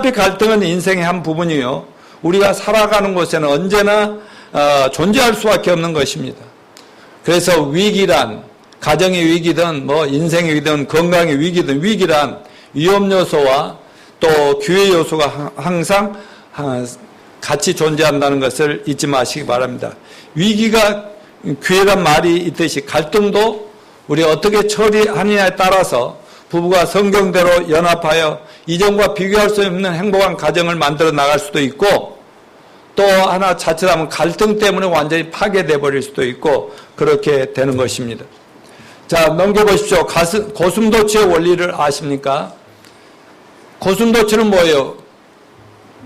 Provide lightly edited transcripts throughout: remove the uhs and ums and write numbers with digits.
어차피 갈등은 인생의 한 부분이요. 우리가 살아가는 곳에는 언제나 존재할 수밖에 없는 것입니다. 그래서 위기란 가정의 위기든 뭐 인생의 위기든 건강의 위기든 위기란 위험 요소와 또 기회 요소가 항상 같이 존재한다는 것을 잊지 마시기 바랍니다. 위기가 기회란 말이 있듯이 갈등도 우리가 어떻게 처리하느냐에 따라서 부부가 성경대로 연합하여 이전과 비교할 수 없는 행복한 가정을 만들어 나갈 수도 있고 또 하나 자칫하면 갈등 때문에 완전히 파괴돼 버릴 수도 있고 그렇게 되는 것입니다. 자, 넘겨보십시오. 고슴도치의 원리를 아십니까? 고슴도치는 뭐예요?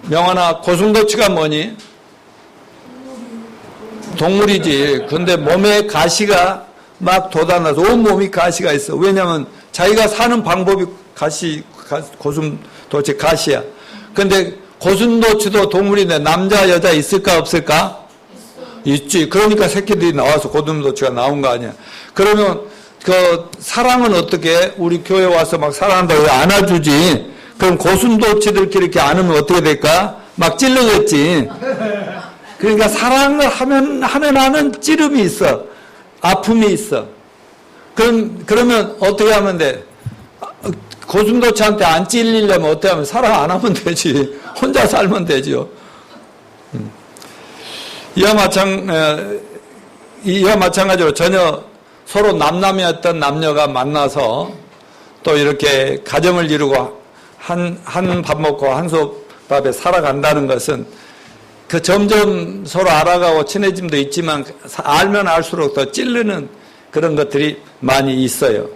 명환아, 고슴도치가 뭐니? 동물이지. 근데 몸에 가시가 막 돋아나서 온 몸이 가시가 있어. 왜냐하면 자기가 사는 방법이 고슴도치 가시야. 근데 고슴도치도 동물인데 남자 여자 있을까 없을까? 있지. 그러니까 새끼들이 나와서 고슴도치가 나온 거 아니야. 그러면 그 사랑은 어떻게 우리 교회 와서 막 사랑한다고 안아주지. 그럼 고슴도치들끼리 이렇게 안으면 어떻게 될까? 막 찔러겠지. 그러니까 사랑을 하는 한은 찌름이 있어. 아픔이 있어. 그러면 어떻게 하면 돼? 고슴도치한테 안 찔리려면 어떻게 하면 사랑 안 하면 되지. 혼자 살면 되지요. 이와 마찬가지로 전혀 서로 남남이었던 남녀가 만나서 또 이렇게 가정을 이루고 한 밥 먹고 한 솥밥에 살아간다는 것은 그 점점 서로 알아가고 친해짐도 있지만 알면 알수록 더 찔르는 그런 것들이 많이 있어요.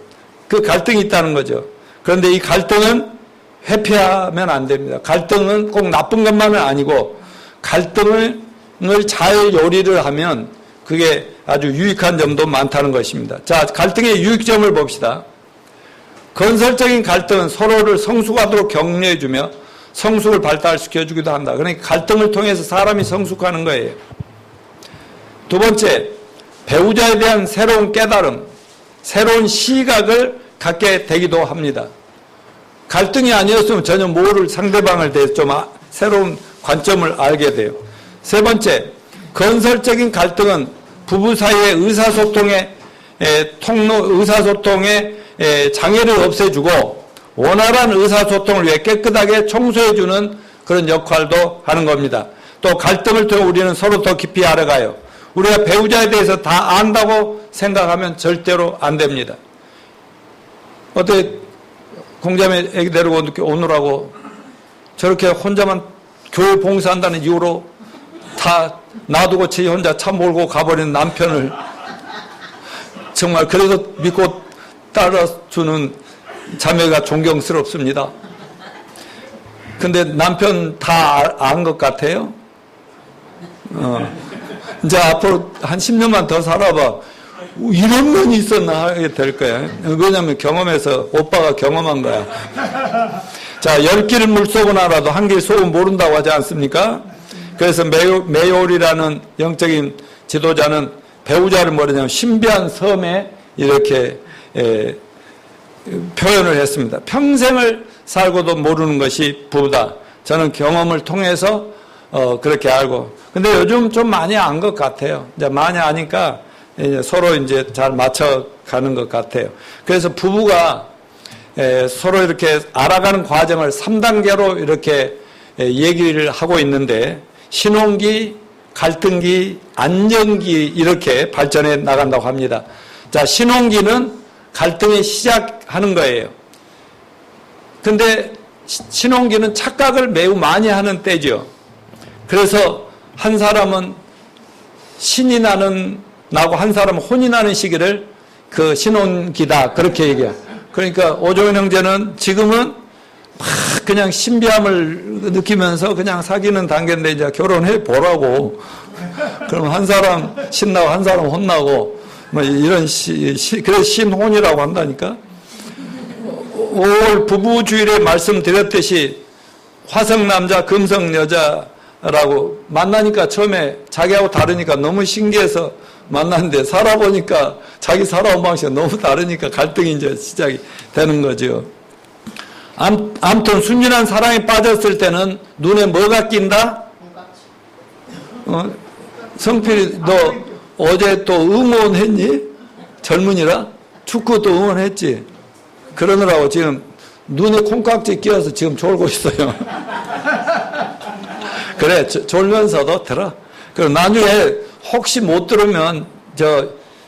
그 갈등이 있다는 거죠. 그런데 이 갈등은 회피하면 안 됩니다. 갈등은 꼭 나쁜 것만은 아니고 갈등을 잘 요리를 하면 그게 아주 유익한 점도 많다는 것입니다. 자, 갈등의 유익점을 봅시다. 건설적인 갈등은 서로를 성숙하도록 격려해주며 성숙을 발달시켜주기도 한다. 그러니까 갈등을 통해서 사람이 성숙하는 거예요. 두 번째, 배우자에 대한 새로운 깨달음, 새로운 시각을 갖게 되기도 합니다. 갈등이 아니었으면 전혀 모를 상대방을 대해서 좀 새로운 관점을 알게 돼요. 세 번째, 건설적인 갈등은 부부 사이의 의사소통의 장애를 없애주고 원활한 의사소통을 위해 깨끗하게 청소해주는 그런 역할도 하는 겁니다. 또 갈등을 통해 우리는 서로 더 깊이 알아가요. 우리가 배우자에 대해서 다 안다고 생각하면 절대로 안 됩니다. 어떻게 공자매 애기 데리고 오느라고 저렇게 혼자만 교회 봉사한다는 이유로 다 놔두고 지 혼자 차 몰고 가버리는 남편을 정말 그래서 믿고 따라주는 자매가 존경스럽습니다. 근데 남편 다 안 것 같아요? 이제 앞으로 한 10년만 더 살아봐. 이런 면이 있었나 하게 될 거야. 왜냐하면 경험해서 오빠가 경험한 거야. 자, 10길 물속은 알아도 한 길 속은 모른다고 하지 않습니까? 그래서 메올이라는 영적인 지도자는 배우자를 뭐냐면 신비한 섬에 이렇게 표현을 했습니다. 평생을 살고도 모르는 것이 부부다. 저는 경험을 통해서 그렇게 알고. 근데 요즘 좀 많이 안 것 같아요. 이제 많이 아니까 이제 서로 이제 잘 맞춰가는 것 같아요. 그래서 부부가 서로 이렇게 알아가는 과정을 3단계로 이렇게 얘기를 하고 있는데 신혼기, 갈등기, 안정기 이렇게 발전해 나간다고 합니다. 자, 신혼기는 갈등이 시작하는 거예요. 근데 신혼기는 착각을 매우 많이 하는 때죠. 그래서 한 사람은 신이 나고 한 사람은 혼이 나는 시기를 그 신혼기다 그렇게 얘기해요. 그러니까 오종현 형제는 지금은 막 그냥 신비함을 느끼면서 그냥 사귀는 단계인데 이제 결혼해 보라고. 그럼 한 사람 신나고 한 사람 혼나고 뭐 이런 그래서 신혼이라고 한다니까. 5월 부부주일에 말씀드렸듯이 화성 남자 금성 여자라고 만나니까 처음에 자기하고 다르니까 너무 신기해서 만났는데 살아보니까 자기 살아온 방식이 너무 다르니까 갈등이 이제 시작이 되는 거죠. 아무튼 순진한 사랑에 빠졌을 때는 눈에 뭐가 낀다? 성필이 너 어제 또 응원했니? 젊은이라? 축구 또 응원했지? 그러느라고 지금 눈에 콩깍지 끼어서 지금 졸고 있어요. 그래, 졸면서도 들어. 그리고 나중에 혹시 못 들으면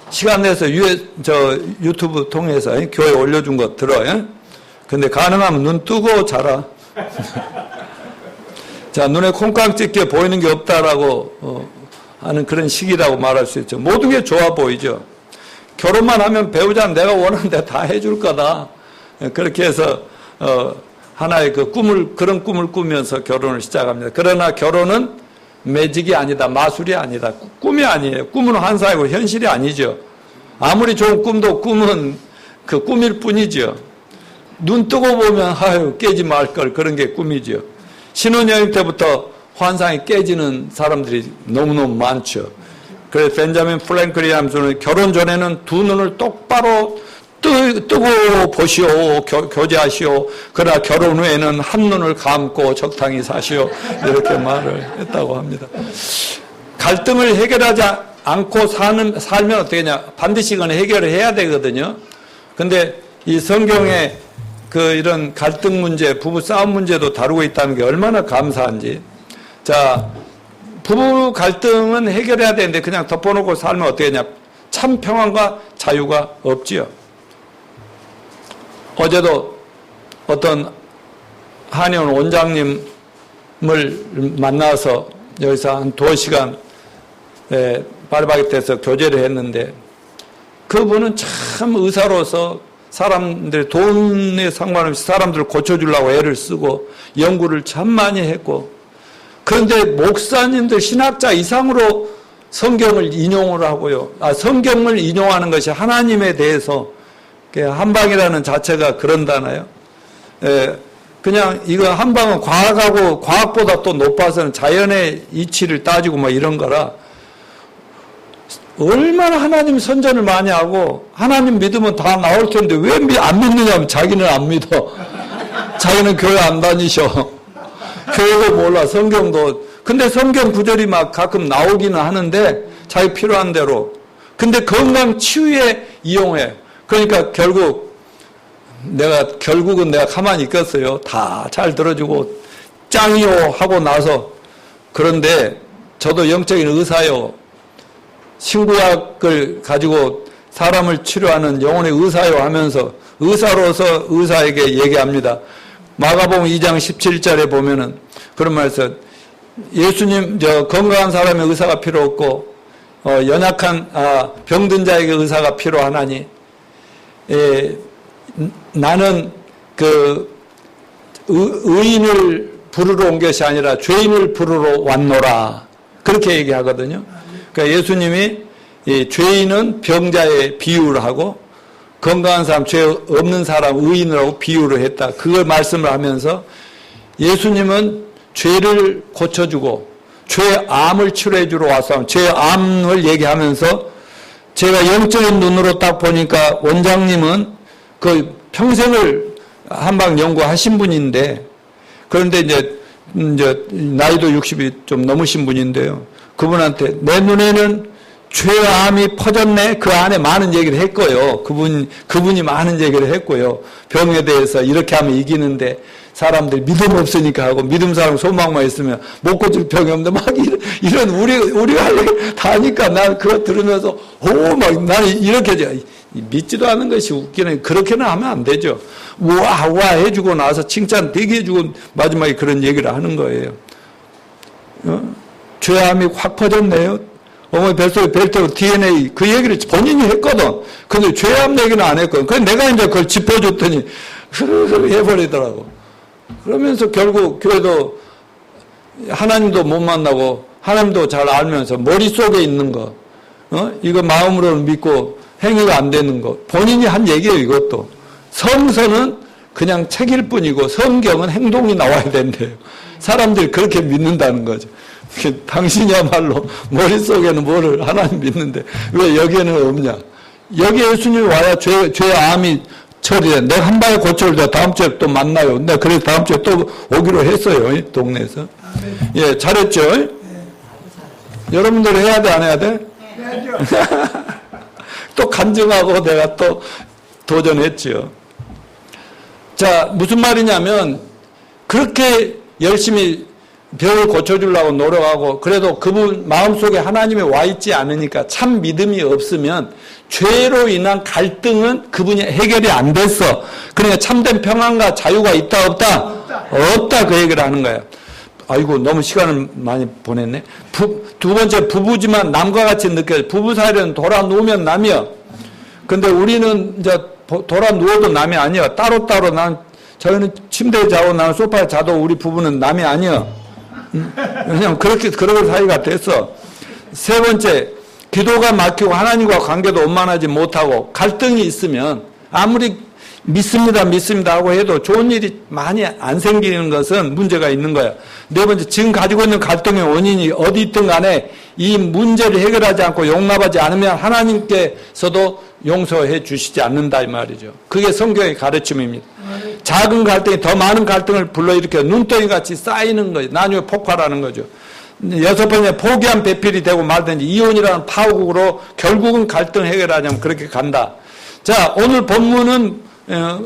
시간 내서 유튜브 통해서 교회 올려준 거 들어. 예? 근데 가능하면 눈 뜨고 자라. 자, 눈에 콩깍지 끼어 보이는 게 없다라고 하는 그런 시기라고 말할 수 있죠. 모든 게 좋아 보이죠. 결혼만 하면 배우자는 내가 원하는 데 다 해줄 거다. 그렇게 해서 하나의 그런 꿈을 꾸면서 결혼을 시작합니다. 그러나 결혼은 매직이 아니다. 마술이 아니다. 꿈이 아니에요. 꿈은 환상이고 현실이 아니죠. 아무리 좋은 꿈도 꿈은 그 꿈일 뿐이죠. 눈 뜨고 보면 아유 깨지 말 걸 그런 게 꿈이죠. 신혼여행 때부터 환상이 깨지는 사람들이 너무너무 많죠. 그래서 벤자민 프랭클이라는 분은 결혼 전에는 두 눈을 똑바로 뜨고 보시오, 교제하시오. 그러나 결혼 후에는 한 눈을 감고 적당히 사시오. 이렇게 말을 했다고 합니다. 갈등을 해결하지 않고 살면 어떻게 되냐. 반드시 이건 해결을 해야 되거든요. 근데 이 성경에 이런 갈등 문제, 부부 싸움 문제도 다루고 있다는 게 얼마나 감사한지. 자, 부부 갈등은 해결해야 되는데 그냥 덮어놓고 살면 어떻게 되냐. 참 평안과 자유가 없지요. 어제도 어떤 한의원 원장님을 만나서 여기서 한 2시간 바리바게트에서 교제를 했는데 그분은 참 의사로서 사람들 돈에 상관없이 사람들을 고쳐주려고 애를 쓰고 연구를 참 많이 했고 그런데 목사님들 신학자 이상으로 성경을 인용을 하고요. 성경을 인용하는 것이 하나님에 대해서 한방이라는 자체가 그런다나요? 그냥 이거 한방은 과학보다 또 높아서는 자연의 이치를 따지고 뭐 이런 거라 얼마나 하나님 선전을 많이 하고 하나님 믿으면 다 나올 텐데 왜 안 믿느냐면 자기는 안 믿어. 자기는 교회 안 다니셔. 교회도 몰라. 성경도. 근데 성경 구절이 막 가끔 나오기는 하는데 자기 필요한 대로. 근데 건강 치유에 이용해. 그러니까 결국은 내가 가만히 있겠어요. 다 잘 들어주고 짱이요 하고 나서 그런데 저도 영적인 의사요. 신구약을 가지고 사람을 치료하는 영혼의 의사요 하면서 의사로서 의사에게 얘기합니다. 마가복음 2장 17절에 보면은 그런 말에서 예수님 건강한 사람의 의사가 필요 없고 연약한 병든 자에게 의사가 필요하나니 나는 의인을 부르러 온 것이 아니라 죄인을 부르러 왔노라. 그렇게 얘기하거든요. 그러니까 예수님이 죄인은 병자의 비유를 하고 건강한 사람, 죄 없는 사람, 의인을 하고 비유를 했다. 그걸 말씀을 하면서 예수님은 죄를 고쳐주고 죄의 암을 치료해 주러 와서 죄의 암을 얘기하면서 제가 영적인 눈으로 딱 보니까 원장님은 그 평생을 한방 연구하신 분인데 그런데 이제 나이도 60이 좀 넘으신 분인데요. 그분한테 내 눈에는 죄의 암이 퍼졌네. 그 안에 많은 얘기를 했고요. 그분이 많은 얘기를 했고요. 병에 대해서 이렇게 하면 이기는데 사람들이 믿음 없으니까 하고 믿음 사람 소망만 있으면 못 고칠 병이 없는데 막 이런 우리가 할 얘기 다 하니까 난 그거 들으면서 막 나는 이렇게 믿지도 않은 것이 웃기는 그렇게는 하면 안 되죠. 우와 해주고 나서 칭찬 되게 해주고 마지막에 그런 얘기를 하는 거예요. 죄암이 확 퍼졌네요. 어머니 뱃속에 벨트로 DNA 그 얘기를 본인이 했거든. 근데 죄암 얘기는 안 했거든. 그래서 내가 이제 그걸 짚어줬더니 흐르르 해버리더라고. 그러면서 결국 교회도 하나님도 못 만나고 하나님도 잘 알면서 머릿속에 있는 거 이거 마음으로는 믿고 행위가 안 되는 거 본인이 한 얘기예요. 이것도 성서는 그냥 책일 뿐이고 성경은 행동이 나와야 된대요. 사람들이 그렇게 믿는다는 거죠. 당신이야말로 머릿속에는 뭐를 하나님 믿는데 왜 여기에는 없냐. 여기 예수님이 와야 죄의 암이 처리돼. 내가 한 방에 고쳐줄 다음 주에 또 만나요. 내가 그래서 다음 주에 또 오기로 했어요. 동네에서. 예, 잘했죠? 여러분들 해야 돼, 안 해야 돼? 또 간증하고 내가 또 도전했죠. 자, 무슨 말이냐면, 그렇게 열심히 병을 고쳐주려고 노력하고, 그래도 그분 마음속에 하나님이 와 있지 않으니까 참 믿음이 없으면 죄로 인한 갈등은 그분이 해결이 안 됐어. 그러니까 참된 평안과 자유가 있다, 없다? 없다, 그 얘기를 하는 거예요. 아이고, 너무 시간을 많이 보냈네. 두 번째, 부부지만 남과 같이 느껴요. 부부 사이는 돌아 누우면 남이요. 근데 우리는 이제 돌아 누워도 남이 아니요. 따로따로 저희는 침대에 자고 나는 소파에 자도 우리 부부는 남이 아니요. 왜냐면 그런 사이가 됐어. 세 번째, 기도가 막히고 하나님과 관계도 원만하지 못하고 갈등이 있으면 아무리 믿습니다 하고 해도 좋은 일이 많이 안 생기는 것은 문제가 있는 거예요. 네 번째, 지금 가지고 있는 갈등의 원인이 어디 있든 간에 이 문제를 해결하지 않고 용납하지 않으면 하나님께서도 용서해 주시지 않는다 이 말이죠. 그게 성경의 가르침입니다. 작은 갈등이 더 많은 갈등을 불러일으켜 눈덩이 같이 쌓이는 거죠. 나중에 폭발하는 거죠. 여섯 번째, 포기한 배필이 되고 말든지 이혼이라는 파국으로 결국은 갈등 해결하자면 그렇게 간다. 자, 오늘 본문은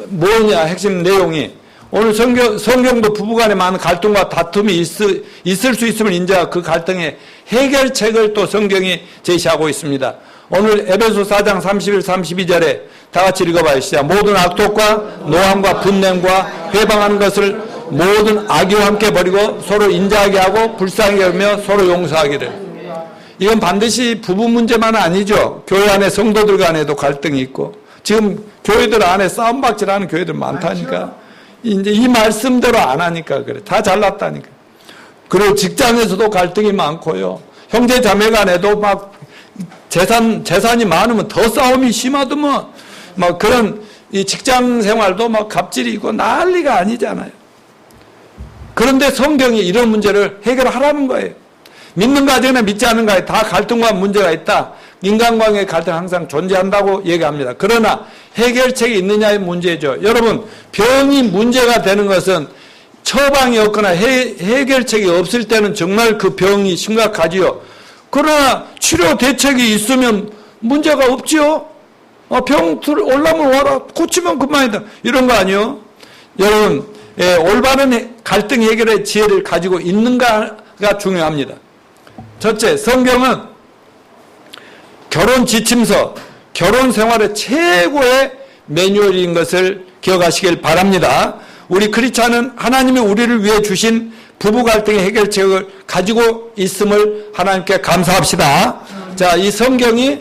뭐냐, 핵심 내용이. 오늘 성경도 부부간에 많은 갈등과 다툼이 있을 수 있음을 인정하고 그 갈등의 해결책을 또 성경이 제시하고 있습니다. 오늘 에베소 4장 31, 32절에 다 같이 읽어봐요. 시작. 모든 악독과 노함과 분냄과 회방하는 것을 모든 악의와 함께 버리고 서로 인자하게 하고 불쌍하게 하며 서로 용서하기를. 이건 반드시 부부 문제만 아니죠. 교회 안에 성도들 간에도 갈등이 있고 지금 교회들 안에 싸움박질하는 교회들 많다니까. 이제 이 말씀대로 안 하니까 그래. 다 잘났다니까. 그리고 직장에서도 갈등이 많고요. 형제 자매 간에도 막 재산이 많으면 더 싸움이 심하더만 막 그런 이 직장 생활도 막 갑질이 있고 난리가 아니잖아요. 그런데 성경이 이런 문제를 해결하라는 거예요. 믿는 가정이나 믿지 않는 가정에 다 갈등과 문제가 있다. 인간관계의 갈등 항상 존재한다고 얘기합니다. 그러나 해결책이 있느냐의 문제죠. 여러분, 병이 문제가 되는 것은 처방이 없거나 해결책이 없을 때는 정말 그 병이 심각하지요. 그러나 치료 대책이 있으면 문제가 없지요. 병 올라면 와라. 고치면 그만이다. 이런 거 아니요. 여러분, 올바른 갈등 해결의 지혜를 가지고 있는가가 중요합니다. 첫째, 성경은 결혼 지침서, 결혼 생활의 최고의 매뉴얼인 것을 기억하시길 바랍니다. 우리 크리스찬은 하나님이 우리를 위해 주신 부부 갈등의 해결책을 가지고 있음을 하나님께 감사합시다. 자, 이 성경이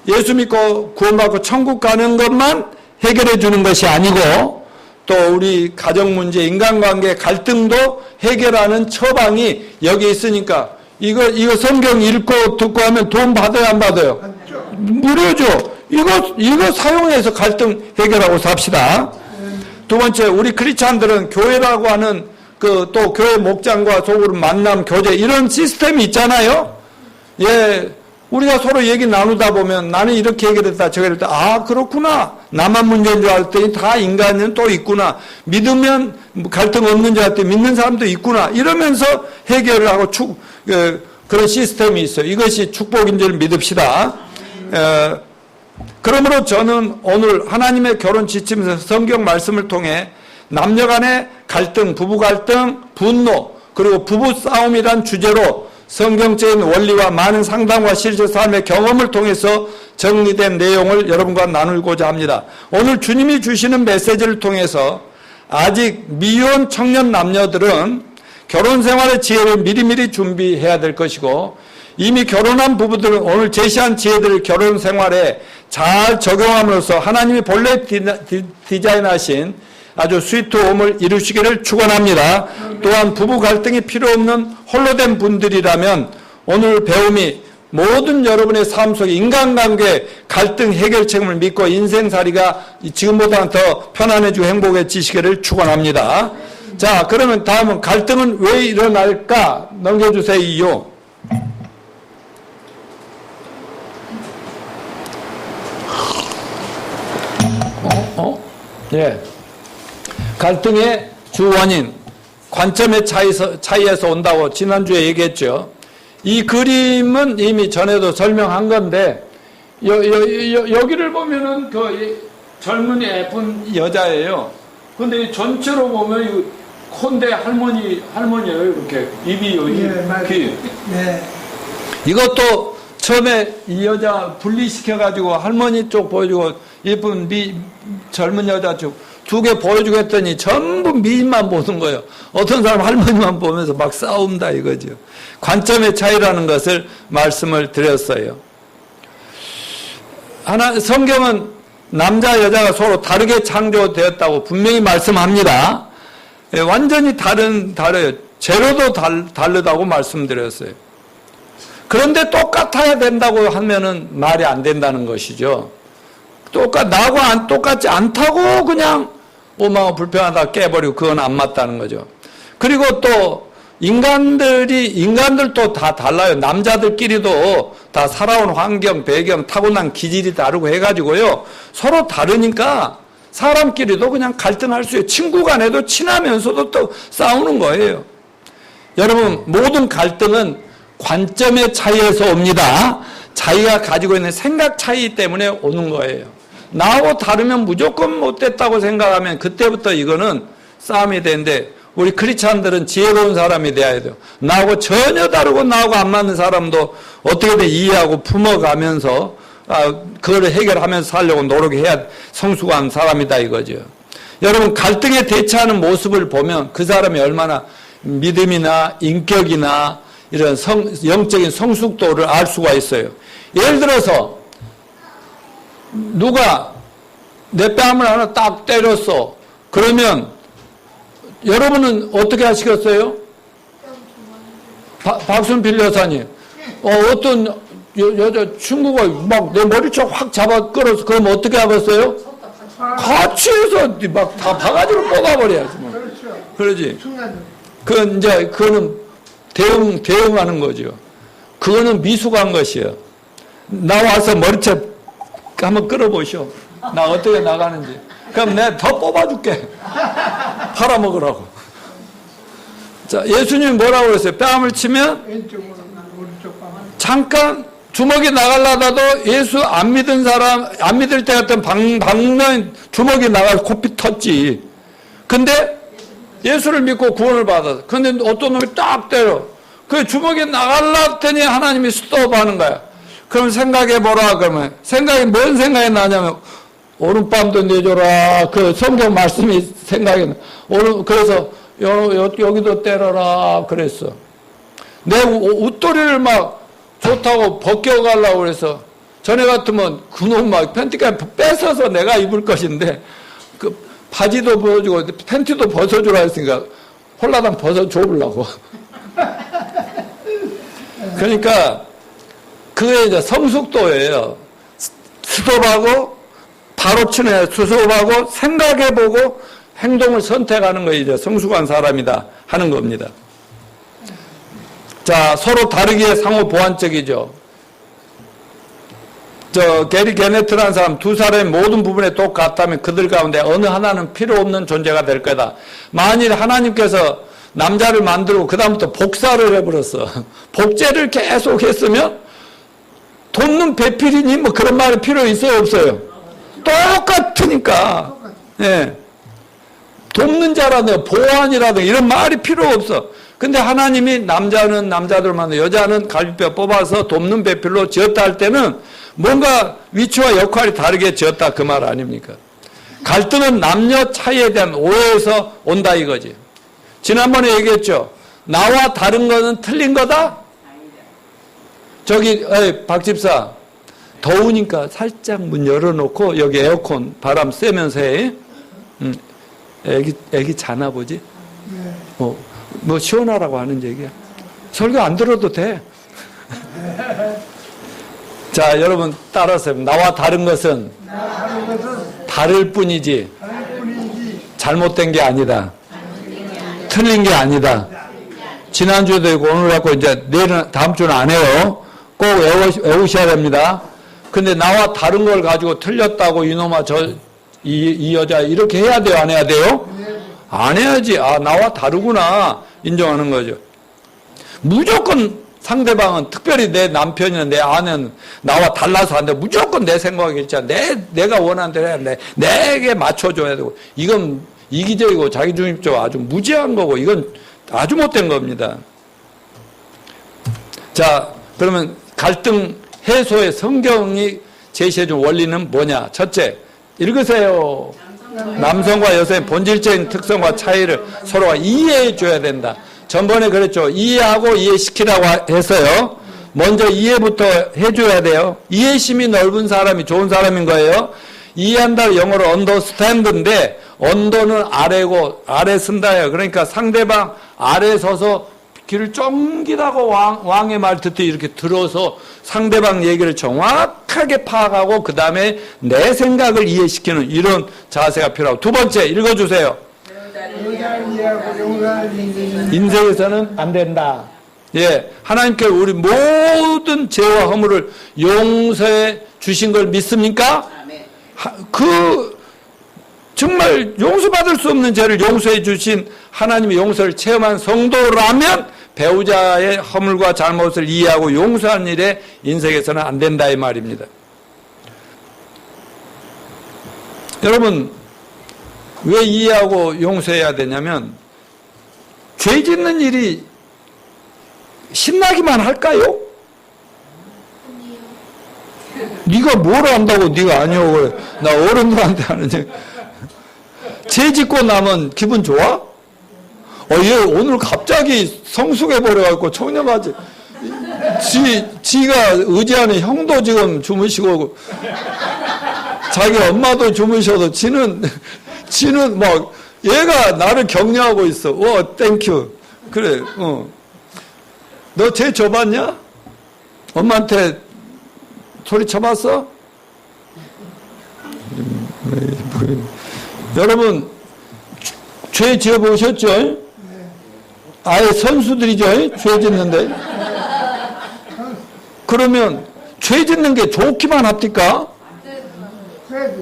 예수 믿고 구원받고 천국 가는 것만 해결해 주는 것이 아니고 또 우리 가정 문제, 인간관계 갈등도 해결하는 처방이 여기 있으니까 이거 성경 읽고 듣고 하면 돈 받아요, 안 받아요? 무료죠. 이거 사용해서 갈등 해결하고 삽시다. 두 번째, 우리 크리스찬들은 교회라고 하는 또 교회 목장과 속으로 만남, 교제 이런 시스템이 있잖아요. 예, 우리가 서로 얘기 나누다 보면 나는 이렇게 해결했다, 저렇게 했다. 아, 그렇구나. 나만 문제인 줄 알았더니 다 인간은 또 있구나. 믿으면 갈등 없는 줄 알았더니 믿는 사람도 있구나. 이러면서 해결을 하고 그런 시스템이 있어요. 이것이 축복인 줄 믿읍시다. 그러므로 저는 오늘 하나님의 결혼 지침에서 성경 말씀을 통해 남녀 간의 갈등, 부부 갈등, 분노, 그리고 부부 싸움이란 주제로 성경적인 원리와 많은 상담과 실제 삶의 경험을 통해서 정리된 내용을 여러분과 나누고자 합니다. 오늘 주님이 주시는 메시지를 통해서 아직 미혼 청년 남녀들은 결혼 생활의 지혜를 미리미리 준비해야 될 것이고 이미 결혼한 부부들은 오늘 제시한 지혜들을 결혼 생활에 잘 적용함으로써 하나님이 본래 디자인하신 아주 스위트홈을 이루시기를 축원합니다. 또한 부부 갈등이 필요 없는 홀로 된 분들이라면 오늘 배움이 모든 여러분의 삶 속에 인간관계 갈등 해결책을 믿고 인생살이가 지금보다는 더 편안해지고 행복해지시기를 축원합니다. 자, 그러면 다음은 갈등은 왜 일어날까? 넘겨주세요. 예. 갈등의 주 원인, 관점의 차이에서 온다고 지난주에 얘기했죠. 이 그림은 이미 전에도 설명한 건데, 여기를 보면은 그 젊은이 예쁜 여자예요. 근데 전체로 보면 이 콘대 할머니예요. 이렇게 입이 이렇게. 네. 이것도 처음에 이 여자 분리시켜가지고 할머니 쪽 보여주고 예쁜 젊은 여자 쪽 두 개 보여주고 했더니 전부 미인만 보는 거예요. 어떤 사람 할머니만 보면서 막 싸운다 이거죠. 관점의 차이라는 것을 말씀을 드렸어요. 성경은 남자 여자가 서로 다르게 창조되었다고 분명히 말씀합니다. 완전히 달라요. 재료도 다르다고 말씀드렸어요. 그런데 똑같아야 된다고 하면은 말이 안 된다는 것이죠. 나하고 똑같지 않다고 그냥 오마가 불편하다 깨버리고 그건 안 맞다는 거죠. 그리고 또 인간들도 다 달라요. 남자들끼리도 다 살아온 환경, 배경, 타고난 기질이 다르고 해가지고요. 서로 다르니까 사람끼리도 그냥 갈등할 수 있어요. 친구 간에도 친하면서도 또 싸우는 거예요. 여러분, 모든 갈등은 관점의 차이에서 옵니다. 자기가 가지고 있는 생각 차이 때문에 오는 거예요. 나하고 다르면 무조건 못됐다고 생각하면 그때부터 이거는 싸움이 되는데 우리 크리스찬들은 지혜로운 사람이 돼야 돼요. 나하고 전혀 다르고 나하고 안 맞는 사람도 어떻게든 이해하고 품어가면서 그걸 해결하면서 살려고 노력해야 성숙한 사람이다 이거죠. 여러분, 갈등에 대처하는 모습을 보면 그 사람이 얼마나 믿음이나 인격이나 이런 영적인 성숙도를 알 수가 있어요. 예를 들어서 누가 내 뺨을 하나 딱 때렸어. 그러면 여러분은 어떻게 하시겠어요? 박순필 여사님, 어떤 여자 친구가 막 내 머리채 확 잡아 끌어서 그럼 어떻게 하겠어요? 같이 해서 막 다 바가지로 뽑아버려야지. 뭐. 그러지. 그거는 대응하는 거죠. 그거는 미숙한 것이에요. 나와서 머리채 한번 끌어보시오. 나 어떻게 나가는지. 그럼 내가 더 뽑아줄게. 팔아먹으라고. 자, 예수님이 뭐라고 그랬어요? 뺨을 치면 잠깐 주먹이 나가려다도 예수 안 믿을 때 같은 방면 주먹이 나가서 코피 텄지. 근데 예수를 믿고 구원을 받았어. 근데 어떤 놈이 딱 때려. 그 주먹이 나가려더니 하나님이 스톱하는 거야. 그럼 생각해보라. 그러면 뭔 생각이 나냐면 오른밤도 내줘라. 그 성경 말씀이 생각이 나. 그래서 여기도 때려라. 그랬어. 내 웃도리를 막 좋다고 벗겨가려고 그래서 전에 같으면 그놈 막 팬티까지 뺏어서 내가 입을 것인데 그 바지도 벗어주고 팬티도 벗어주라 했으니까 홀라당 벗어줘보려고. 그러니까 그게 이제 성숙도예요. 스톱하고 바로 치네. 수습하고 생각해보고 행동을 선택하는 거 이제 성숙한 사람이다 하는 겁니다. 자, 서로 다르기에 상호 보완적이죠. 게리 게네트라는 사람 두 사람의 모든 부분에 똑같다면 그들 가운데 어느 하나는 필요 없는 존재가 될 거다. 만일 하나님께서 남자를 만들고 그다음부터 복사를 해버렸어. 복제를 계속 했으면 돕는 배필이니 뭐 그런 말이 필요 있어요 없어요? 똑같으니까. 예. 돕는 자라든가 보완이라든가 이런 말이 필요 없어. 근데 하나님이 남자는 남자들 만들고 여자는 갈비뼈 뽑아서 돕는 배필로 지었다 할 때는 뭔가 위치와 역할이 다르게 지었다 그 말 아닙니까? 갈등은 남녀 차이에 대한 오해에서 온다 이거지. 지난번에 얘기했죠. 나와 다른 거는 틀린 거다? 박 집사, 더우니까 살짝 문 열어놓고 여기 에어컨 바람 쐬면서 해. 애기 자나 보지? 뭐 시원하라고 하는 얘기야. 설교 안 들어도 돼. 자, 여러분 따라서 나와 다른 것은 다를 뿐이지 잘못된 게 아니다. 틀린 게 아니다. 지난주에도 있고 오늘 갖고 이제 내일은 다음 주는 안 해요. 꼭 외우셔야 됩니다. 근데 나와 다른 걸 가지고 틀렸다고 이놈아 저 이 여자 이렇게 해야 돼요? 안 해야 돼요? 안 해야지. 아, 나와 다르구나. 인정하는 거죠. 무조건 상대방은, 특별히 내 남편이나 내 아내는 나와 달라서 안 돼. 무조건 내 생각이겠죠. 내가 원하는 대로 해야 돼. 내게 맞춰줘야 되고. 이건 이기적이고 자기중심적으로 아주 무지한 거고, 이건 아주 못된 겁니다. 자, 그러면 갈등 해소의 성경이 제시해준 원리는 뭐냐? 첫째, 읽으세요. 남성과 여성의 본질적인 특성과 차이를 서로가 이해해 줘야 된다. 전번에 그랬죠. 이해하고 이해시키라고 해서요. 먼저 이해부터 해줘야 돼요. 이해심이 넓은 사람이 좋은 사람인 거예요. 이해한다 영어로 understand인데 언더는 아래고 아래 쓴다예요. 그러니까 상대방 아래 서서 귀를 쫑기다고 왕의 말 듣듯이 이렇게 들어서 상대방 얘기를 정확하게 파악하고 그 다음에 내 생각을 이해시키는 이런 자세가 필요하고, 두 번째 읽어주세요. 인생에서는 안 된다. 예, 하나님께 우리 모든 죄와 허물을 용서해 주신 걸 믿습니까? 정말 용서받을 수 없는 죄를 용서해 주신 하나님의 용서를 체험한 성도라면 배우자의 허물과 잘못을 이해하고 용서하는 일에 인생에서는 안 된다 이 말입니다. 여러분, 왜 이해하고 용서해야 되냐면 죄 짓는 일이 신나기만 할까요? 네가 뭘 안다고 네가 아니오 그래. 나 어른들한테 하는 죄 짓고 나면 기분 좋아? 얘 오늘 갑자기 성숙해버려갖고 청렴하지. 지가 의지하는 형도 지금 주무시고 자기 엄마도 주무셔도 지는 막 얘가 나를 격려하고 있어. 땡큐. 그래. 너 죄 져봤냐? 엄마한테 소리 쳐봤어? 여러분, 죄 지어보셨죠? 아예 선수들이죠? 죄 짓는데. 그러면 죄 짓는 게 좋기만 합니까?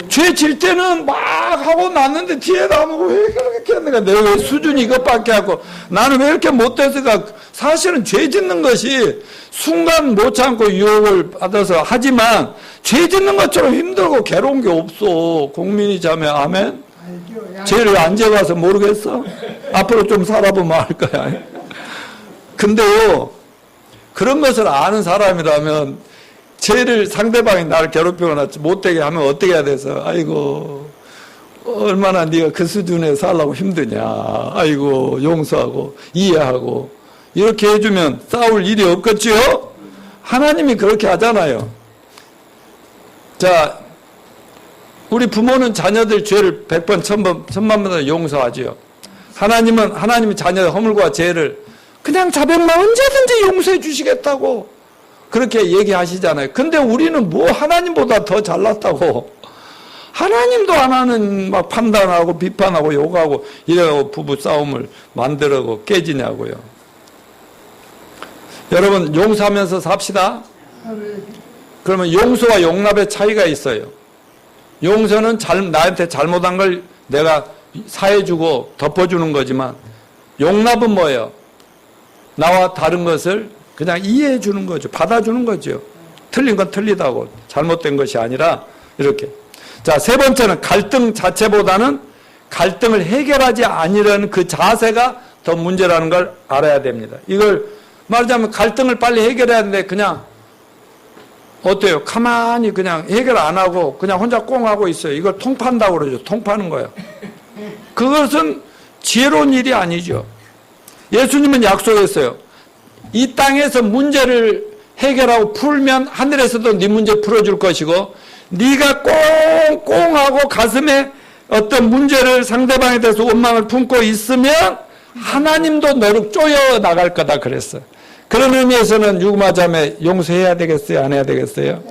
죄 질 때는 막 하고 났는데 뒤에 나오고 왜 그렇게 했는가? 내가 왜 수준이 이것밖에 하고 나는 왜 이렇게 못했을까? 사실은 죄 짓는 것이 순간 못 참고 유혹을 받아서 하지만 죄 짓는 것처럼 힘들고 괴로운 게 없어. 국민이 자매 아멘? 죄를 안 지어봐서 모르겠어? 앞으로 좀 살아보면 알 거야. 근데요, 그런 것을 아는 사람이라면 죄를 상대방이 나를 괴롭히거나 못되게 하면 어떻게 해야 돼서 아이고 얼마나 네가 그 수준에 살라고 힘드냐. 아이고 용서하고 이해하고 이렇게 해주면 싸울 일이 없겠지요? 하나님이 그렇게 하잖아요. 자, 우리 부모는 자녀들 죄를 100번, 1000번 용서하지요. 하나님이 자녀의 허물과 죄를 그냥 자백만 언제든지 용서해 주시겠다고 그렇게 얘기하시잖아요. 근데 우리는 뭐 하나님보다 더 잘났다고. 하나님도 하나는 막 판단하고 비판하고 욕하고 이래가지고 부부 싸움을 만들고 깨지냐고요. 여러분, 용서하면서 삽시다. 그러면 용서와 용납의 차이가 있어요. 용서는 나한테 잘못한 걸 내가 사해주고 덮어주는 거지만 용납은 뭐예요? 나와 다른 것을 그냥 이해해 주는 거죠. 받아주는 거죠. 틀린 건 틀리다고, 잘못된 것이 아니라 이렇게. 자, 세 번째는 갈등 자체보다는 갈등을 해결하지 않으려는 그 자세가 더 문제라는 걸 알아야 됩니다. 이걸 말하자면 갈등을 빨리 해결해야 하는데 그냥 어때요? 가만히 그냥 해결 안 하고 그냥 혼자 꽁하고 있어요. 이걸 통판다고 그러죠. 통파는 거예요. 그것은 지혜로운 일이 아니죠. 예수님은 약속했어요. 이 땅에서 문제를 해결하고 풀면 하늘에서도 네 문제 풀어줄 것이고 네가 꽁꽁하고 가슴에 어떤 문제를 상대방에 대해서 원망을 품고 있으면 하나님도 너를 쪼여 나갈 거다 그랬어요. 그런 의미에서는 유부마자매 용서해야 되겠어요? 안 해야 되겠어요?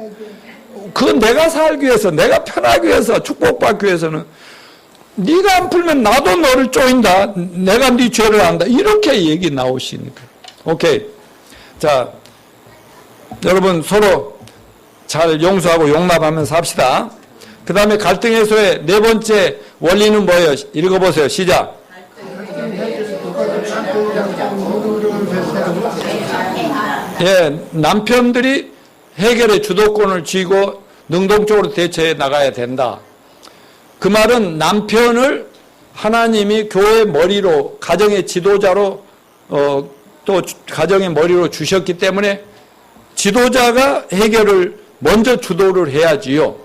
그건 내가 살기 위해서, 내가 편하기 위해서, 축복받기 위해서는 네가 안 풀면 나도 너를 쪼인다. 내가 네 죄를 안다. 이렇게 얘기 나오시니까. 오케이. 자, 여러분 서로 잘 용서하고 용납하면서 합시다. 그 다음에 갈등 해소의 네 번째 원리는 뭐예요? 읽어보세요. 시작. 예, 남편들이 해결의 주도권을 쥐고 능동적으로 대처해 나가야 된다. 그 말은 남편을 하나님이 교회의 머리로, 가정의 지도자로, 또 가정의 머리로 주셨기 때문에 지도자가 해결을 먼저 주도를 해야지요.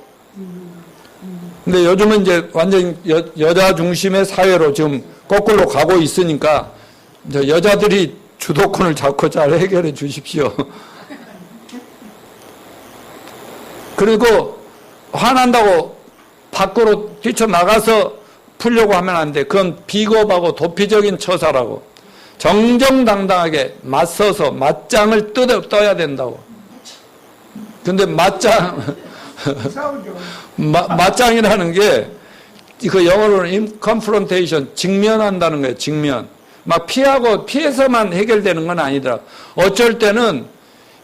근데 요즘은 이제 완전 여자 중심의 사회로 지금 거꾸로 가고 있으니까 여자들이 주도권을 잡고 잘 해결해 주십시오. 그리고 화난다고 밖으로 뛰쳐나가서 풀려고 하면 안 돼. 그건 비겁하고 도피적인 처사라고. 정정당당하게 맞서서 맞짱을 떠야 된다고. 근데 맞짱이라는 게 그 영어로는 confrontation, 직면한다는 거예요. 직면. 막 피해서만 해결되는 건 아니더라. 어쩔 때는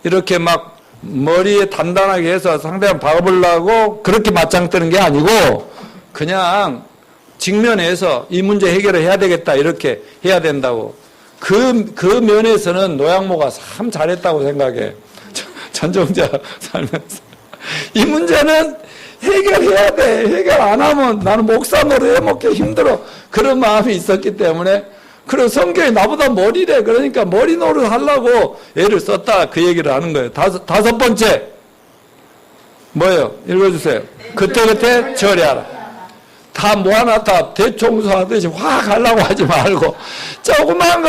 이렇게 막 머리에 단단하게 해서 상대방 박아보려고 그렇게 맞짱 뜨는 게 아니고 그냥 직면해서 이 문제 해결을 해야 되겠다 이렇게 해야 된다고. 그 면에서는 노양모가 참 잘했다고 생각해. 전종자 살면서. 이 문제는 해결해야 돼. 해결 안 하면 나는 목사 노릇 해먹기 힘들어. 그런 마음이 있었기 때문에. 그리고 성경이 나보다 머리래. 그러니까 머리 노릇 하려고 애를 썼다. 그 얘기를 하는 거예요. 다섯 번째. 뭐예요? 읽어주세요. 그때그때 처리하라. 다 모아놨다 대청소하듯이 확 하려고 하지 말고 조그만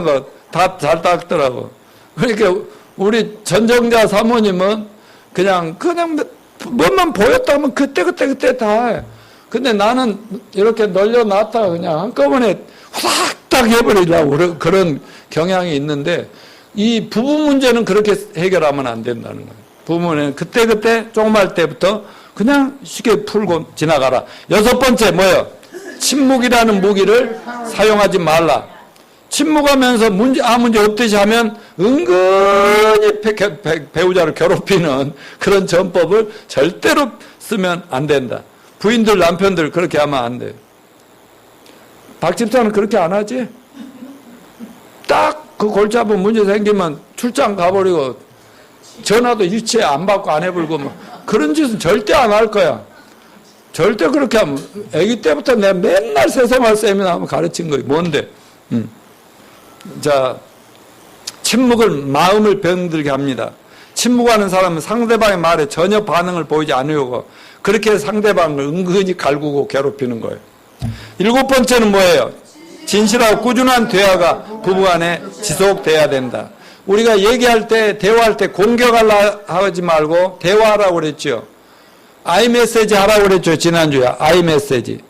것 다 잘 닦더라고. 그러니까 우리 전정자 사모님은 그냥 뭐만 보였다면 그때 다 해. 근데 나는 이렇게 널려놨다가 그냥 한꺼번에 후닥닥 해버리려고 그런 경향이 있는데 이 부부 문제는 그렇게 해결하면 안 된다는 거예요. 부부 문제는 그때 조그만 때부터 그냥 쉽게 풀고 지나가라. 여섯 번째 뭐예요? 침묵이라는 무기를 사용하지 말라. 침묵하면서 아무 문제 없듯이 하면 은근히 배우자를 괴롭히는 그런 전법을 절대로 쓰면 안 된다. 부인들, 남편들 그렇게 하면 안 돼요. 박 집사는 그렇게 안 하지? 딱 그 골치 아픈 문제 생기면 출장 가버리고 전화도 일체 안 받고 안 해버리고 그런 짓은 절대 안 할 거야. 절대 그렇게 하면 아기 때부터 내가 맨날 세상할 세미나 가르친 거예요. 뭔데? 자, 침묵을 마음을 병들게 합니다. 침묵하는 사람은 상대방의 말에 전혀 반응을 보이지 않으려고 그렇게 상대방을 은근히 갈구고 괴롭히는 거예요. 일곱 번째는 뭐예요? 진실하고 꾸준한 대화가 부부간에 지속돼야 된다. 우리가 얘기할 때, 대화할 때 공격하려 하지 말고 대화하라고 그랬죠. 아이메시지 하라고 그랬죠. 지난주에 아이메시지.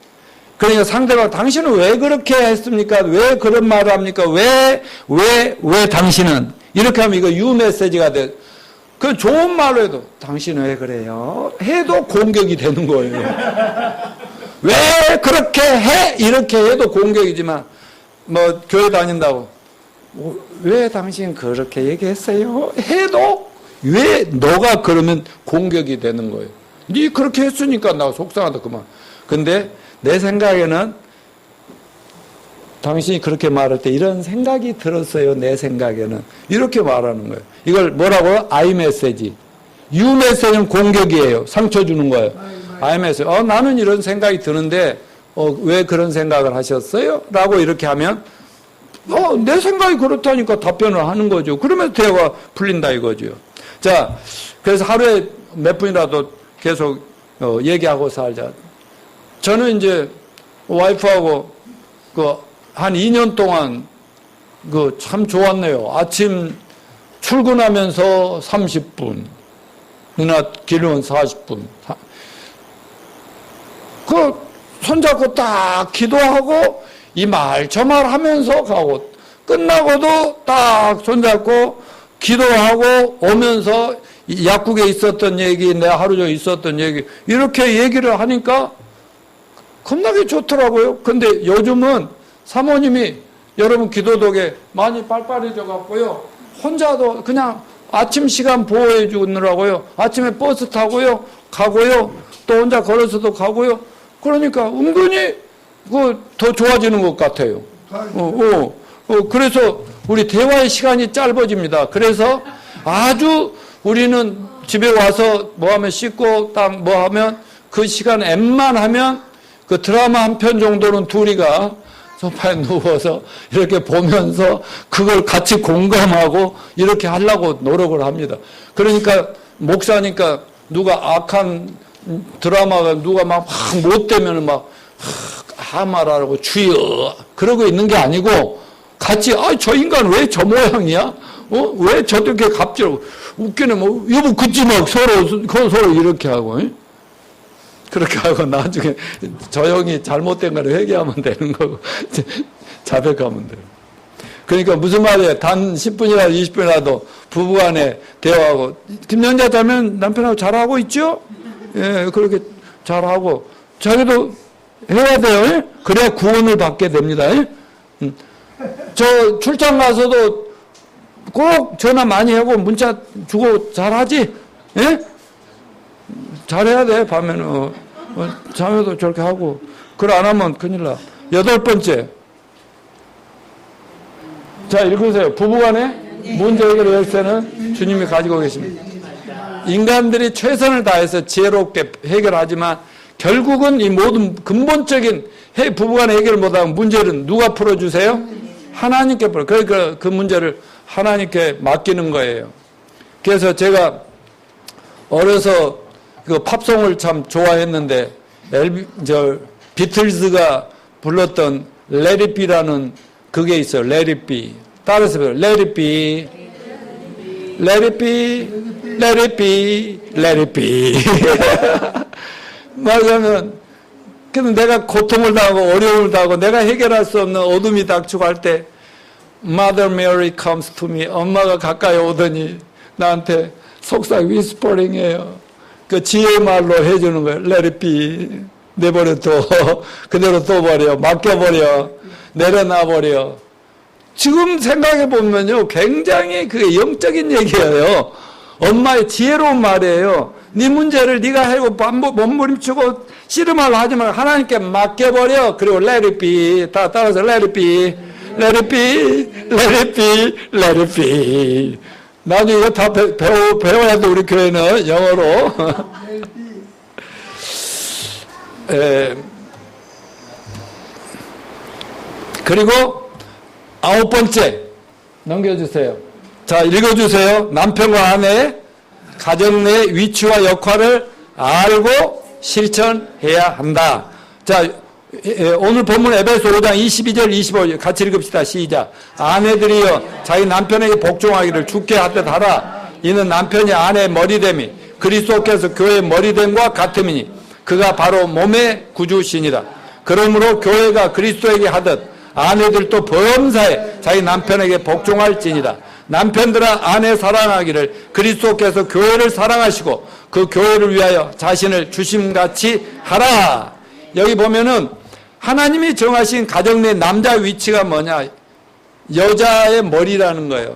그러니까 상대방 당신은 왜 그렇게 했습니까? 왜 그런 말을 합니까? 왜 당신은? 이렇게 하면 이거 유메시지가 돼. 그 좋은 말로 해도 당신은 왜 그래요? 해도 공격이 되는 거예요. 왜 그렇게 해? 이렇게 해도 공격이지만 뭐 교회 다닌다고 왜 당신 그렇게 얘기했어요? 해도 왜 너가 그러면 공격이 되는 거예요. 네 그렇게 했으니까 나 속상하다 그만. 근데 내 생각에는 당신이 그렇게 말할 때 이런 생각이 들었어요. 내 생각에는. 이렇게 말하는 거예요. 이걸 뭐라고요? 아이메시지. 유메시지는 공격이에요. 상처 주는 거예요. 아이메시지. 나는 이런 생각이 드는데 왜 그런 생각을 하셨어요? 라고 이렇게 하면 내 생각이 그렇다니까 답변을 하는 거죠. 그러면서 대화가 풀린다 이거죠. 자, 그래서 하루에 몇 분이라도 계속 얘기하고 살자. 저는 이제 와이프하고 한 2년 동안 참 좋았네요. 아침 출근하면서 30분, 길면 40분. 손잡고 딱 기도하고 이 말 저 말 하면서 가고 끝나고도 딱 손잡고 기도하고 오면서 약국에 있었던 얘기, 내가 하루 종일 있었던 얘기 이렇게 얘기를 하니까 겁나게 좋더라고요. 근데 요즘은 사모님이 여러분 기도 덕에 많이 빨빨해져 갖고요. 혼자도 그냥 아침 시간 보호해 주느라고요. 아침에 버스 타고요, 가고요, 또 혼자 걸어서도 가고요. 그러니까 은근히 더 좋아지는 것 같아요. 그래서 우리 대화의 시간이 짧아집니다. 그래서 아주 우리는 집에 와서 뭐 하면 씻고 딱 뭐 하면 그 시간 앱만 하면 그 드라마 한 편 정도는 둘이가 소파에 누워서 이렇게 보면서 그걸 같이 공감하고 이렇게 하려고 노력을 합니다. 그러니까 목사니까 누가 악한 드라마가 누가 막 못되면 막 하마라고 주여 그러고 있는 게 아니고 같이 저 인간 왜 저 모양이야? 왜 저렇게 갑자기 웃기네 뭐 여보 그치 막 서로 이렇게 하고 그렇게 하고 나중에 저 형이 잘못된 거를 회개하면 되는 거고 자백하면 돼요. 그러니까 무슨 말이에요? 단 10분이라도 20분이라도 부부간에 대화하고 김연자 자면 남편하고 잘하고 있죠? 예, 그렇게 잘하고 자기도 해야 돼요. 그래야 구원을 받게 됩니다. 저 출장 가서도 꼭 전화 많이 하고 문자 주고 잘하지? 예? 잘해야 돼, 밤에는. 자매도 저렇게 하고. 그걸 안 하면 큰일 나. 8번째. 자, 읽으세요. 부부간에 문제 해결 열쇠는 주님이 가지고 계십니다. 인간들이 최선을 다해서 지혜롭게 해결하지만 결국은 이 모든 근본적인 부부간에 해결 못하면 문제는 누가 풀어주세요? 하나님께 풀어. 그러니까 그 문제를 하나님께 맡기는 거예요. 그래서 제가 어려서 그 팝송을 참 좋아했는데 비틀즈가 불렀던 Let It Be라는 그게 있어요. Let It Be. 따라서 Let It Be, Let It Be, Let It Be, Let It Be. 말하자면 그래도 내가 고통을 당하고 어려움을 당하고 내가 해결할 수 없는 어둠이 닥치고 할 때 Mother Mary comes to me. 엄마가 가까이 오더니 나한테 속삭 위스퍼링해요. 그 지혜의 말로 해주는 거예요. Let it be. 내버려 둬. 그대로 둬버려. 맡겨버려. 내려놔버려. 지금 생각해보면요. 굉장히 그게 영적인 얘기예요. 엄마의 지혜로운 말이에요. 네 문제를 네가 해고 몸부림치고 씨름을 하지 말고 하나님께 맡겨버려. 그리고 let it be. 다 따라서 let it be. Let it be. Let it be. Let it be. 나중에 이거 다 배워야 돼, 우리 교회는, 영어로. 그리고 9번째, 넘겨주세요. 자, 읽어주세요. 남편과 아내의 가정 내 위치와 역할을 알고 실천해야 한다. 자, 오늘 본문 에베소 5장 22절 25절 같이 읽읍시다. 시작. 아내들이여 자기 남편에게 복종하기를 주께 하듯 하라. 이는 남편이 아내의 머리됨이 그리스도께서 교회의 머리됨과 같음이니 그가 바로 몸의 구주시니라. 그러므로 교회가 그리스도에게 하듯 아내들도 범사에 자기 남편에게 복종할지니라. 남편들아 아내 사랑하기를 그리스도께서 교회를 사랑하시고 그 교회를 위하여 자신을 주심같이 하라. 여기 보면은 하나님이 정하신 가정 내 남자 위치가 뭐냐? 여자의 머리라는 거예요.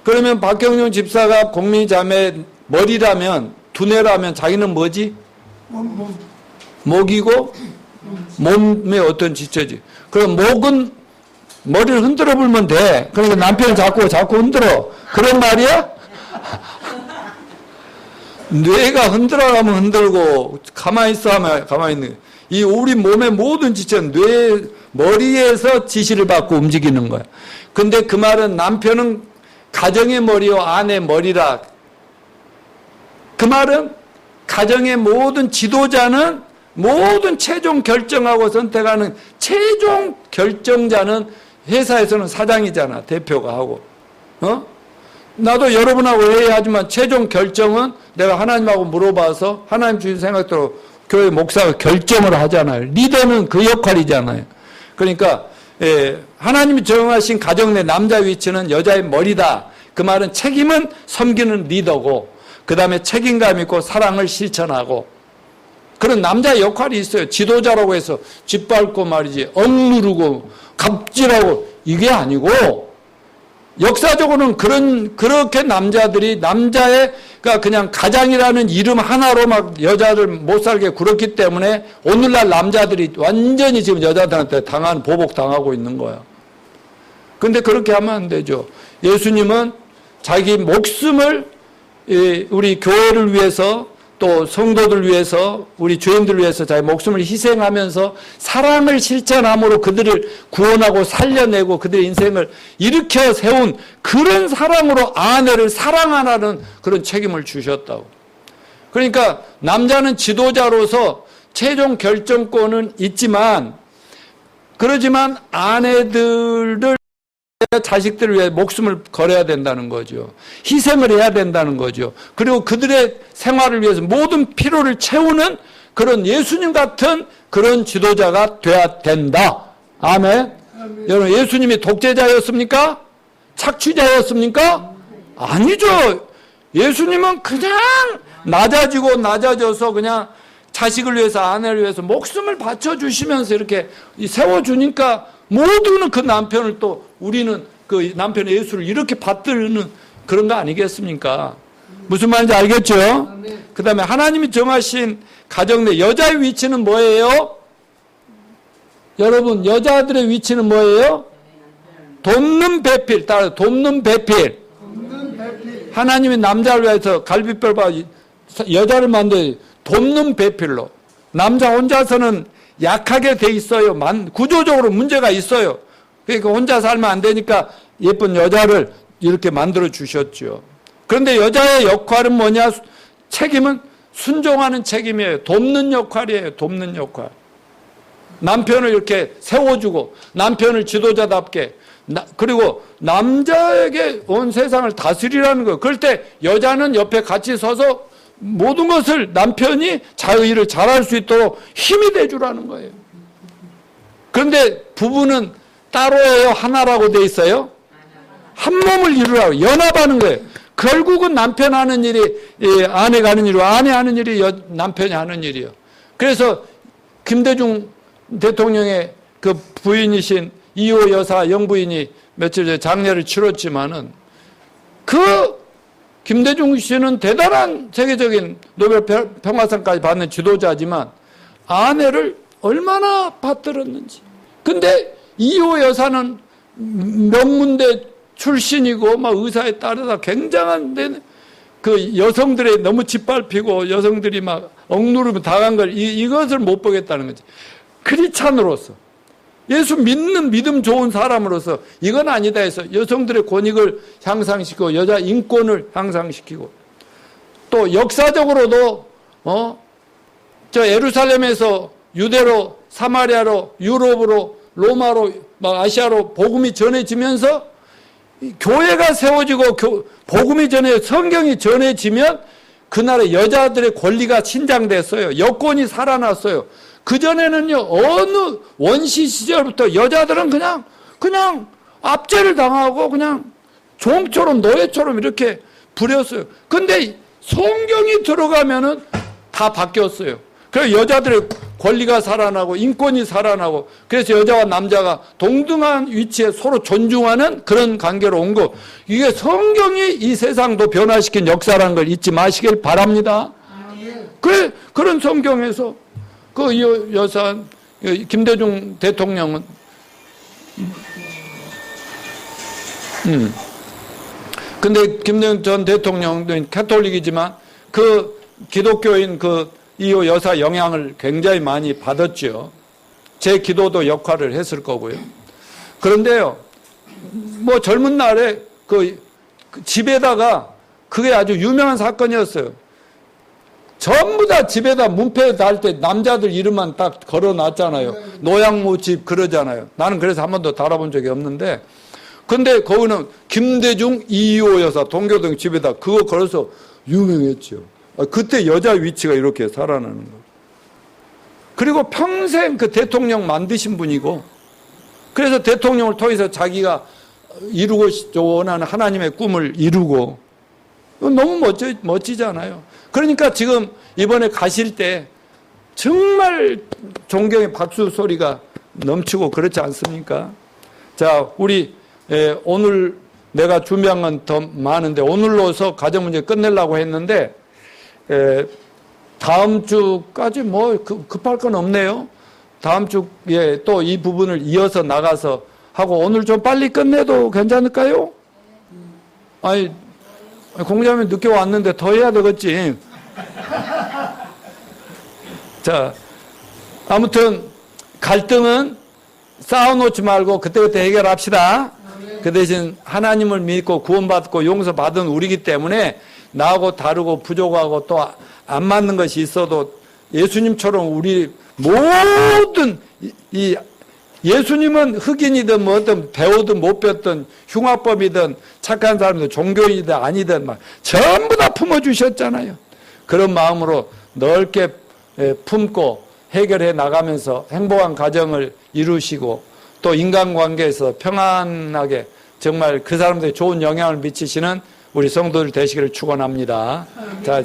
그러면 박경룡 집사가 공미자매 머리라면, 두뇌라면 자기는 뭐지? 목이고 몸의 어떤 지체지. 그럼 목은 머리를 흔들어 불면 돼. 그러니까 남편이 자꾸 흔들어. 그런 말이야? 뇌가 흔들어가면 흔들고 가만히 있어 하면 가만히 있는 거야. 이 우리 몸의 모든 지체는 머리에서 지시를 받고 움직이는 거야. 근데 그 말은 남편은 가정의 머리와 아내의 머리라. 그 말은 가정의 모든 지도자는 모든 최종 결정하고 선택하는 최종 결정자는 회사에서는 사장이잖아. 대표가 하고. 나도 여러분하고 회의하지만 최종 결정은 내가 하나님하고 물어봐서 하나님 주신 생각대로 교회 목사가 결정을 하잖아요. 리더는 그 역할이잖아요. 그러니까 하나님이 정하신 가정 내 남자 위치는 여자의 머리다. 그 말은 책임은 섬기는 리더고 그 다음에 책임감 있고 사랑을 실천하고 그런 남자의 역할이 있어요. 지도자라고 해서 짓밟고 말이지 억누르고 갑질하고 이게 아니고 역사적으로는 그렇게 남자들이 남자가 그냥 가장이라는 이름 하나로 막 여자들 못 살게 굴었기 때문에 오늘날 남자들이 완전히 지금 여자들한테 보복 당하고 있는 거야. 근데 그렇게 하면 안 되죠. 예수님은 자기 목숨을 우리 교회를 위해서 또 성도들 위해서 우리 죄인들 위해서 자기 목숨을 희생하면서 사랑을 실천함으로 그들을 구원하고 살려내고 그들의 인생을 일으켜 세운 그런 사랑으로 아내를 사랑하라는 그런 책임을 주셨다고. 그러니까 남자는 지도자로서 최종 결정권은 있지만 그러지만 아내들을 자식들을 위해 목숨을 걸어야 된다는 거죠. 희생을 해야 된다는 거죠. 그리고 그들의 생활을 위해서 모든 필요를 채우는 그런 예수님 같은 그런 지도자가 돼야 된다. 아멘. 여러분, 예수님이 독재자였습니까? 착취자였습니까? 아니죠. 예수님은 그냥 낮아져서 그냥 자식을 위해서 아내를 위해서 목숨을 바쳐주시면서 이렇게 세워주니까 모두는 그 남편을 또 우리는 그 남편의 예수를 이렇게 받드는 그런 거 아니겠습니까? 무슨 말인지 알겠죠? 그 다음에 하나님이 정하신 가정 내 여자의 위치는 뭐예요? 여러분, 여자들의 위치는 뭐예요? 돕는 배필. 따라 돕는 배필. 하나님이 남자를 위해서 갈비뼈와 여자를 만들어 돕는 배필로. 남자 혼자서는 약하게 돼 있어요. 구조적으로 문제가 있어요. 그러니까 혼자 살면 안 되니까 예쁜 여자를 이렇게 만들어 주셨죠. 그런데 여자의 역할은 뭐냐? 책임은 순종하는 책임이에요. 돕는 역할이에요. 돕는 역할. 남편을 이렇게 세워주고 남편을 지도자답게 그리고 남자에게 온 세상을 다스리라는 거예요. 그럴 때 여자는 옆에 같이 서서 모든 것을 남편이 자의 일을 잘할 수 있도록 힘이 돼주라는 거예요. 그런데 부부는 따로예요? 하나라고 돼 있어요? 한 몸을 이루라고 연합하는 거예요. 결국은 남편 하는 일이 아내가 하는 일이고 아내 하는 일이 남편이 하는 일이에요. 그래서 김대중 대통령의 그 부인이신 이호 여사 영부인이 며칠 전에 장례를 치렀지만은 그 김대중 씨는 대단한 세계적인 노벨 평화상까지 받는 지도자지만 아내를 얼마나 받들었는지. 근데 이호 여사는 명문대 출신이고 막 의사에 따르다 굉장한 그 여성들의 너무 짓밟히고 여성들이 막 억누르면 당한 걸 이것을 못 보겠다는 거지. 크리스찬으로서 예수 믿는 믿음 좋은 사람으로서 이건 아니다 해서 여성들의 권익을 향상시키고 여자 인권을 향상시키고 또 역사적으로도 저 예루살렘에서 유대로 사마리아로 유럽으로 로마로 막 아시아로 복음이 전해지면서 교회가 세워지고 복음이 성경이 전해지면 그 나라의 여자들의 권리가 신장됐어요. 여권이 살아났어요. 그전에는요, 어느 원시 시절부터 여자들은 그냥 압제를 당하고 그냥 종처럼 노예처럼 이렇게 부렸어요. 근데 성경이 들어가면은 다 바뀌었어요. 그래서 여자들의 권리가 살아나고 인권이 살아나고 그래서 여자와 남자가 동등한 위치에 서로 존중하는 그런 관계로 온 거. 이게 성경이 이 세상도 변화시킨 역사라는 걸 잊지 마시길 바랍니다. 그런 성경에서 그 여사 김대중 대통령은 근데 김대중 전 대통령은 가톨릭이지만 그 기독교인 그 이호 여사 영향을 굉장히 많이 받았죠. 제 기도도 역할을 했을 거고요. 그런데요, 뭐 젊은 날에 그 집에다가 그게 아주 유명한 사건이었어요. 전부 다 집에다 문패 달 때 남자들 이름만 딱 걸어놨잖아요. 노양모 집 그러잖아요. 나는 그래서 한 번도 달아본 적이 없는데, 근데 거기는 김대중 이호 여사 동교동 집에다 그거 걸어서 유명했죠. 그때 여자 위치가 이렇게 살아나는 거예요. 그리고 평생 그 대통령 만드신 분이고, 그래서 대통령을 통해서 자기가 이루고 원하는 하나님의 꿈을 이루고, 너무 멋지잖아요. 그러니까 지금 이번에 가실 때 정말 존경의 박수 소리가 넘치고 그렇지 않습니까? 자, 우리 오늘 내가 준비한 건 더 많은데 오늘로서 가정 문제 끝내려고 했는데 다음 주까지 뭐 급할 건 없네요. 다음 주에 또 이 부분을 이어서 나가서 하고 오늘 좀 빨리 끝내도 괜찮을까요? 아니 공자님 늦게 왔는데 더 해야 되겠지. 자, 아무튼 갈등은 쌓아놓지 말고 그때그때 해결합시다. 그 대신 하나님을 믿고 구원받고 용서받은 우리이기 때문에 나하고 다르고 부족하고 또 안 맞는 것이 있어도 예수님처럼 우리 모든 예수님은 흑인이든 뭐든 배우든 못 배웠든 흉악범이든 착한 사람이든 종교인이든 아니든 막 전부 다 품어주셨잖아요. 그런 마음으로 넓게 품고 해결해 나가면서 행복한 가정을 이루시고 또 인간관계에서 평안하게 정말 그 사람들에 좋은 영향을 미치시는 우리 성도들 되시기를 축원합니다. 자,